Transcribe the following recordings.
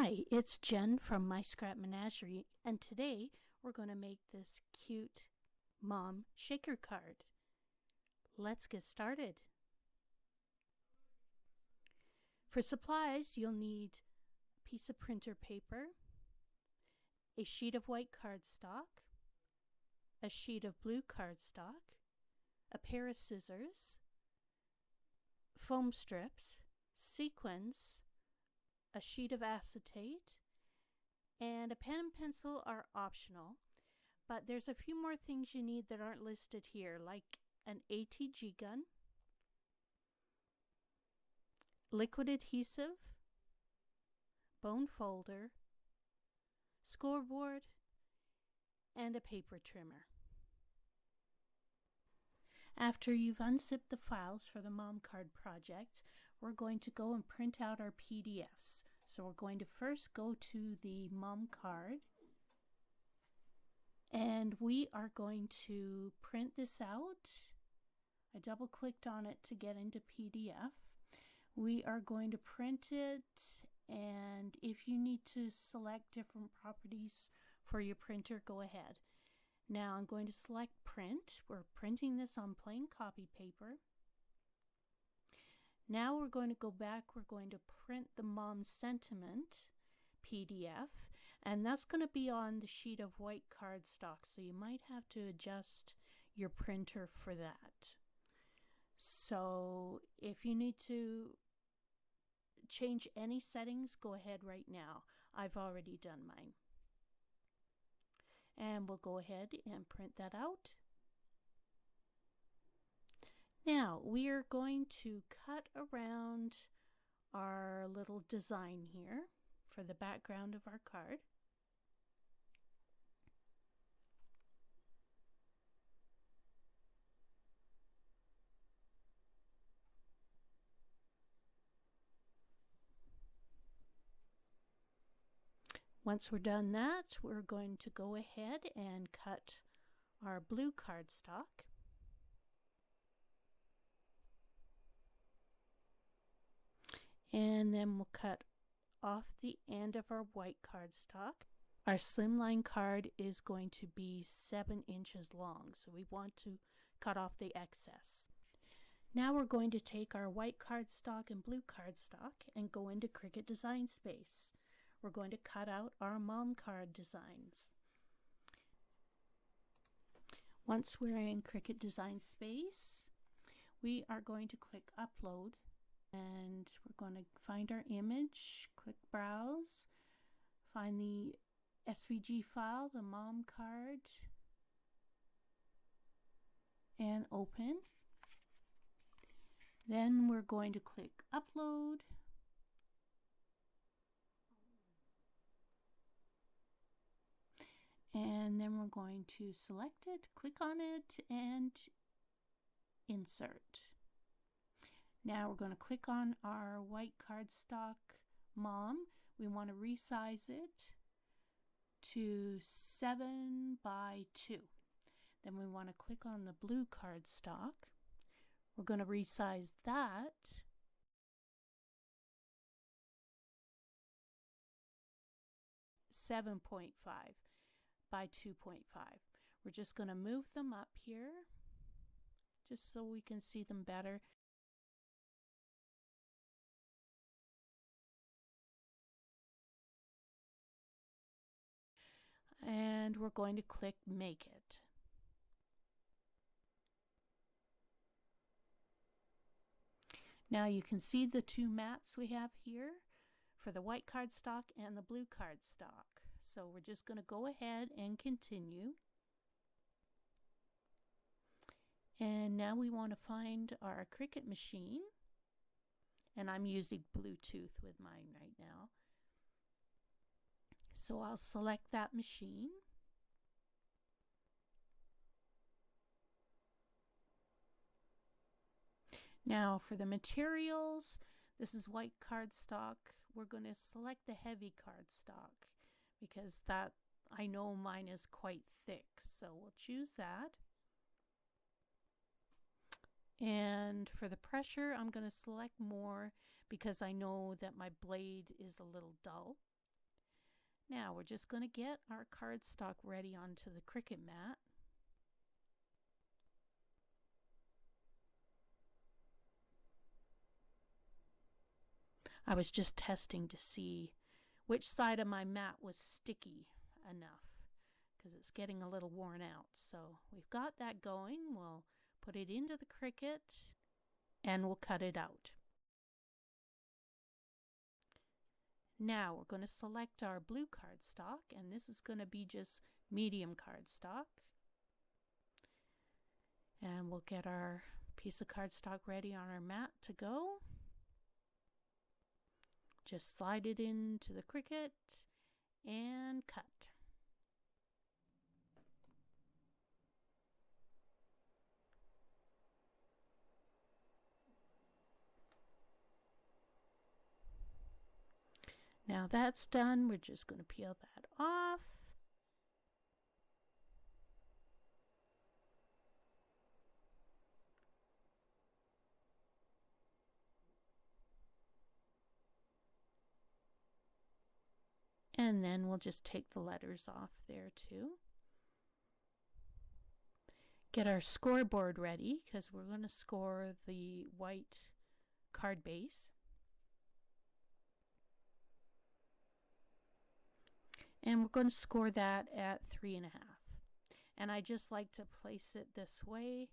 Hi, it's Jen from My Scrap Menagerie, and today we're going to make this cute mom shaker card. Let's get started. For supplies, you'll need a piece of printer paper, a sheet of white cardstock, a sheet of blue cardstock, a pair of scissors, foam strips, sequins, a sheet of acetate, and a pen and pencil are optional, but there's a few more things you need that aren't listed here, like an ATG gun, liquid adhesive, bone folder, scoreboard, and a paper trimmer. After you've unzipped the files for the mom card project, we're going to go and print out our PDFs. So we're going to first go to the mom card, and we are going to print this out. I double clicked on it to get into PDF. We are going to print it, and if you need to select different properties for your printer, go ahead. Now I'm going to select print. We're printing this on plain copy paper. Now we're going to go back. We're going to print the mom sentiment PDF, and that's going to be on the sheet of white cardstock, so you might have to adjust your printer for that. So if you need to change any settings, go ahead right now. I've already done mine. And we'll go ahead and print that out. Now we are going to cut around our little design here for the background of our card. Once we're done that, we're going to go ahead and cut our blue cardstock. And then we'll cut off the end of our white cardstock. Our slimline card is going to be 7 inches long, so we want to cut off the excess. Now we're going to take our white cardstock and blue cardstock and go into Cricut Design Space. We're going to cut out our mom card designs. Once we're in Cricut Design Space, we are going to click Upload, and we're going to find our image, click Browse, find the SVG file, the mom card, and open. Then we're going to click Upload. And then we're going to select it, click on it, and insert. Now we're going to click on our white cardstock mom. We want to resize it to 7 by 2. Then we want to click on the blue cardstock. We're going to resize that to 7.5 by 2.5. We're just going to move them up here just so we can see them better. And we're going to click Make It. Now you can see the two mats we have here for the white cardstock and the blue cardstock. So we're just going to go ahead and continue. And now we want to find our Cricut machine. And I'm using Bluetooth with mine right now. So I'll select that machine. Now for the materials, this is white cardstock. We're going to select the heavy cardstock because that, I know mine is quite thick, so we'll choose that. And for the pressure, I'm going to select more because I know that my blade is a little dull. Now we're just going to get our cardstock ready onto the Cricut mat. I was just testing to see which side of my mat was sticky enough because it's getting a little worn out. So we've got that going. We'll put it into the Cricut and we'll cut it out. Now we're going to select our blue cardstock, and this is going to be just medium cardstock. And we'll get our piece of cardstock ready on our mat to go. Just slide it into the Cricut and cut. Now that's done, we're just going to peel that off. And then we'll just take the letters off there too. Get our scoreboard ready because we're going to score the white card base. And we're going to score that at 3.5. And I just like to place it this way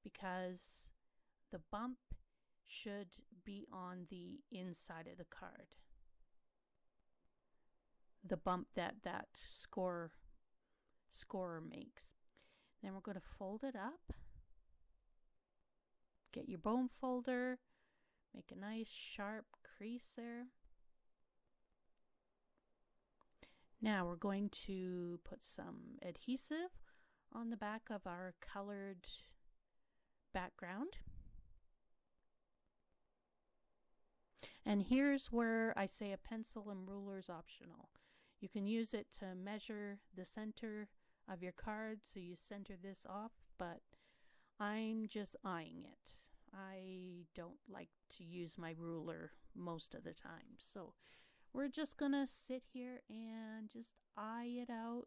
because the bump should be on the inside of the card. The bump that scorer makes. Then we're going to fold it up. Get your bone folder. Make a nice sharp crease there. Now we're going to put some adhesive on the back of our colored background. And here's where I say a pencil and ruler is optional. You can use it to measure the center of your card, so you center this off, but I'm just eyeing it. I don't like to use my ruler most of the time, so we're just gonna sit here and just eye it out.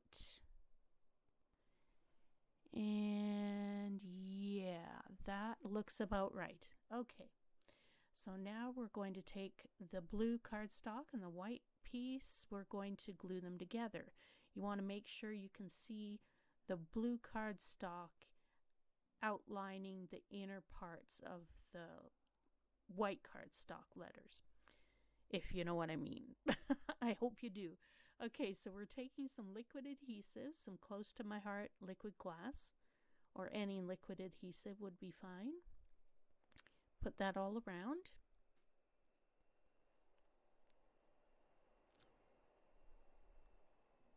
And yeah, that looks about right. Okay, so now we're going to take the blue cardstock and the white piece, we're going to glue them together. You want to make sure you can see the blue cardstock outlining the inner parts of the white cardstock letters, if you know what I mean. I hope you do. Okay, so we're taking some liquid adhesive, some close to my heart liquid glass, or any liquid adhesive would be fine. Put that all around.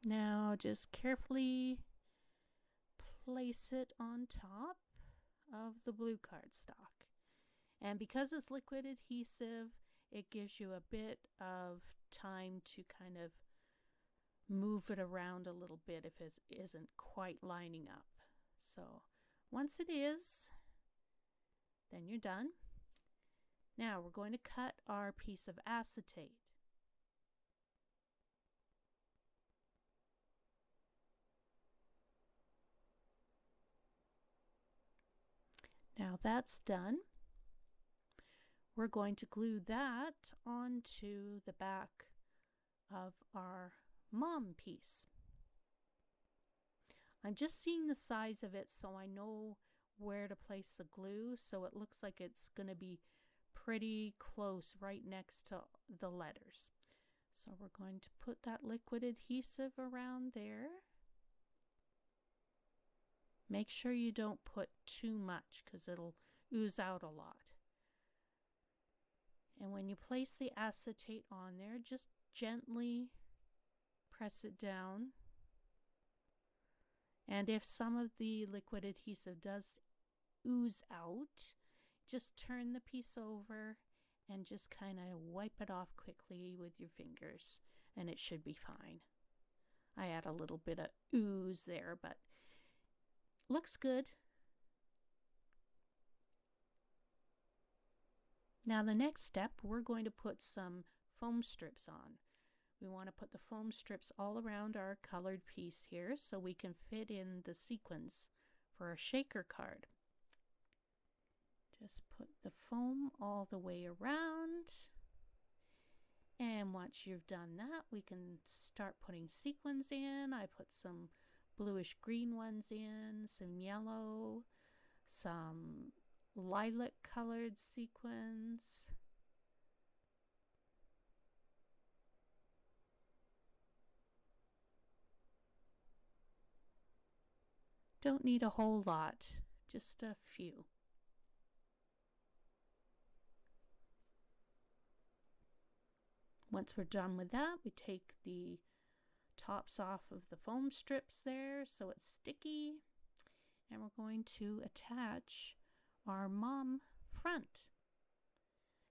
Now just carefully place it on top of the blue cardstock. And because it's liquid adhesive, it gives you a bit of time to kind of move it around a little bit if it isn't quite lining up. So once it is, then you're done. Now we're going to cut our piece of acetate. Now that's done. We're going to glue that onto the back of our mom piece. I'm just seeing the size of it so I know where to place the glue, so it looks like it's going to be pretty close right next to the letters. So we're going to put that liquid adhesive around there. Make sure you don't put too much because it'll ooze out a lot. And when you place the acetate on there, just gently press it down. And if some of the liquid adhesive does ooze out, just turn the piece over and just kind of wipe it off quickly with your fingers, and it should be fine. I add a little bit of ooze there, but looks good. Now the next step, we're going to put some foam strips on. We want to put the foam strips all around our colored piece here so we can fit in the sequins for our shaker card. Just put the foam all the way around. And once you've done that, we can start putting sequins in. I put some bluish green ones in, some yellow, some lilac colored sequins. Don't need a whole lot, just a few. Once we're done with that, we take the tops off of the foam strips there so it's sticky, and we're going to attach our mom front.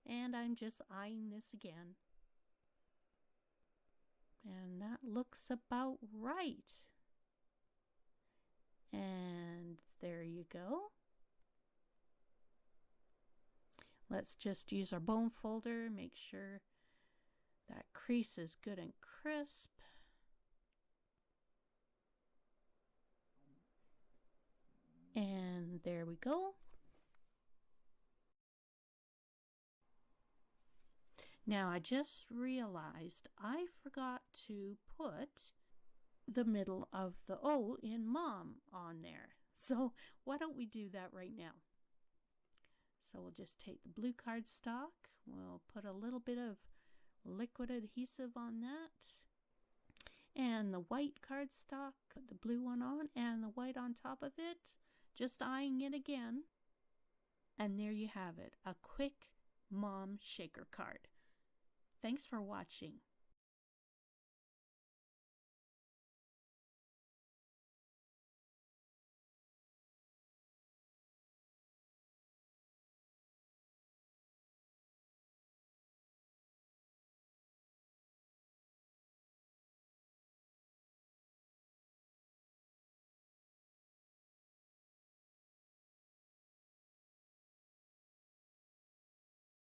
And I'm just eyeing this again. And that looks about right. And there you go. Let's just use our bone folder, make sure that crease is good and crisp. And there we go. Now I just realized I forgot to put the middle of the O in mom on there. So why don't we do that right now? So we'll just take the blue cardstock. We'll put a little bit of liquid adhesive on that. And the white cardstock, put the blue one on and the white on top of it. Just eyeing it again. And there you have it, a quick mom shaker card. Thanks for watching.